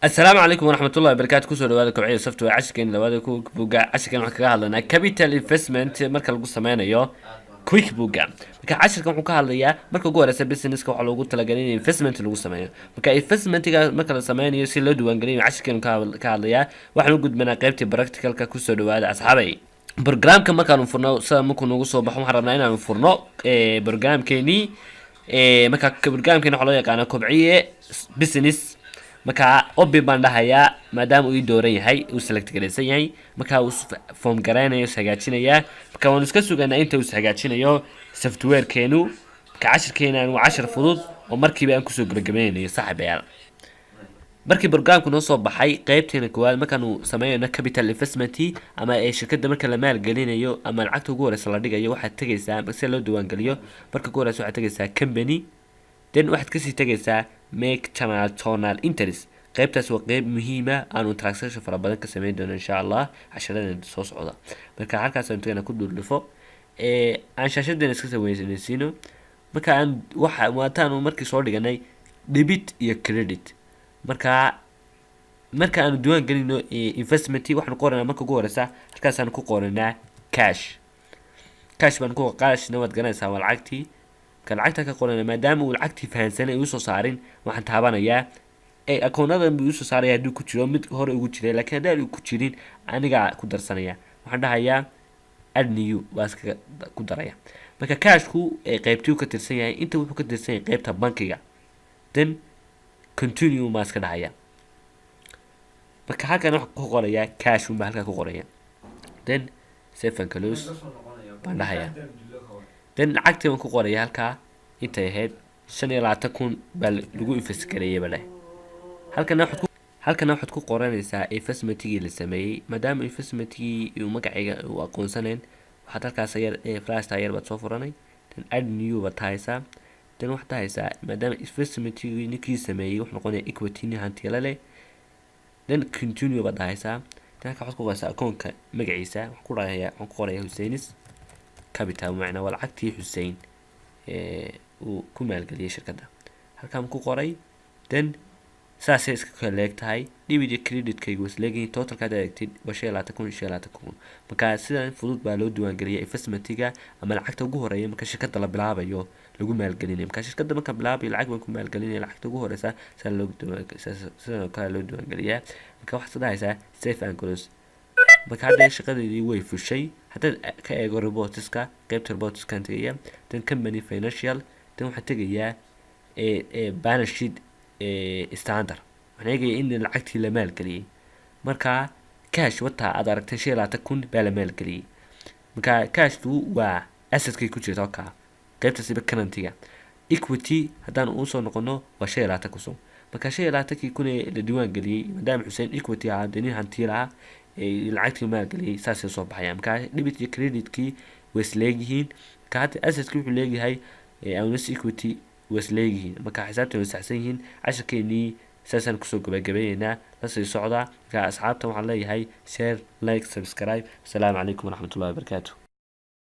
السلام عليكم ورحمة الله وبركاته. كسر دوادة كوعية سوفت وير عشكين دوادة كوك بوجا عشكين waxaan kaga hadlaynaa capital investment marka lagu sameynayo quick booga. Marka cashirkan wuxuu ka hadlayaa marka ugu horeysa businesska waxa loogu talagalay in investment lagu sameeyo. Marka investmentiga marka la sameynayo si loo diiwaangeliyo cashirkan ka hadlayaa waxaan u gudbinaa qaybtii practicalka kusoo dhawaada asxaabay. Programka markaan furno sida markuu nagu soo baxo waxaan rabnaa inaan furno programkeeni marka programkeena waxa loo yaqaan kobciye business marka obi baan dhahayaa maadaama uu dooran yahay uu select gareysan yahay marka uu form gareynayo hagaajinaya marka waan iska suganaa inta uu hagaajinayo software keenu ka cashirkeena uu cashir fudud oo markiiba aan ku soo gabagabeynayo saaxiibayaal. markii programku noo soo baxay qaybteena koowaad markaan uu sameeyno capital investment ama ay shirkadda marka la maal gelinayo ama lacagta ugu horeysa la dhigayo waxaad tagaysaa si loo diiwaan geliyo marka ugu horeysa waxaad tagaysaa company then waxaad ka sii tagaysaa make channel interest qaybtaas waa qayb muhiim ah aanu transaction fara badan ka sameyn doono insha Allah casharada soo socda. marka halkaas aan tagana ku duulifo aan shaashadeena iska sameeyaysiino marka aan waxa waataan markii soo dhiganay debit iyo credit marka aan diiwaan gelino investment waxaan qoranaa marka ugu horeysa halkaas aan ku qoranaa cash baan ku qaadashna waad garanaysaa lacagtii lacagta ka qoranaa maadaama uu lacagtii fahansanay uu soo saarin waxaan taabanayaa akoonada uu soo saaray haduu ku jiro mid hore ugu jiray laakiin hadii uu ku jirin aniga ku darsanaya waxaan dhahayaa add new baas ku daraya. marka cashku qaybtii ka tirsan yahay inta wuxuu ka tirsan yahay qaybta bankiga then continue maas ka dhahaya marka halkan waxa ku qoraya cash uma halka ku qoraya then save and close baan dhahaya then lacagtii waan ku qoraya halka intay ahayd 25,000 baa lagu invest gareeyay balay halkan waxaad ku qoranaysaa investmentigii la sameeyay maadaama investmentigii uu magacayga uu aqoonsaneen waxaad halkaas yar flash tire baad soo furanay then add new baad haysaa then waxaad haysaa maadaama investmentigii ninkii sameeyay wuxuu noqonayaa equity ni hantiila leh then continue baad haysaa then waxaad ku qoraysaa akoonka magaciisa waxaan ku qorayaa Husainis capital macna wal lacagtii Hussein uu ku maalgeliyay shirkadda halkaan ku qoray then saasay iska kala leegtahay debit iyo credit kaygu is leeyahay totalka adeegtid waa 25,000 marka sidan fudud baa loo diiwaan geliyay investmentiga ama lacagta ugu horeeya marka shirkadda la bilaabayo lagu maalgelinayo marka shirkadda marka bilaabayo lacag baan ku maalgelinay lacagta ugu horeysa sidoo kale loo diiwaan geliyaa marka waxaad sadahaysaa save and close marka hadda shaqadeedii way fushay hadda ka eego reportska qaybta reportska tagaya then company financial then waxaad tagayaa balance sheet standard waxaan eegaya in lacagtii la maalgeliyay marka cash wata aad aragtay 25,000 baa la maalgeliyay marka cashtu waa assetkay ku jirto ka qaybta siba currency-ga equity haddaan u soo noqono waa 25,000 marka 25,000 la diiwaan geliyay maadaama Hussein equity ah denin hanti lahaa lacagtii maalgeliyay saasay soo baxayaan marka debit iyo credit-kii way isleeyihiin ka hadda asset-kii wuxuu leeyahay awnus equity wasleeyihiin marka xisaabta way saxsan yihiin cashirkeeni saasan ku soo gabagabeeyna la sii socda marka asxaabta waxaan leeyahay share like subscribe. Assalamu alaykum warahmatullahi wabarakatuh.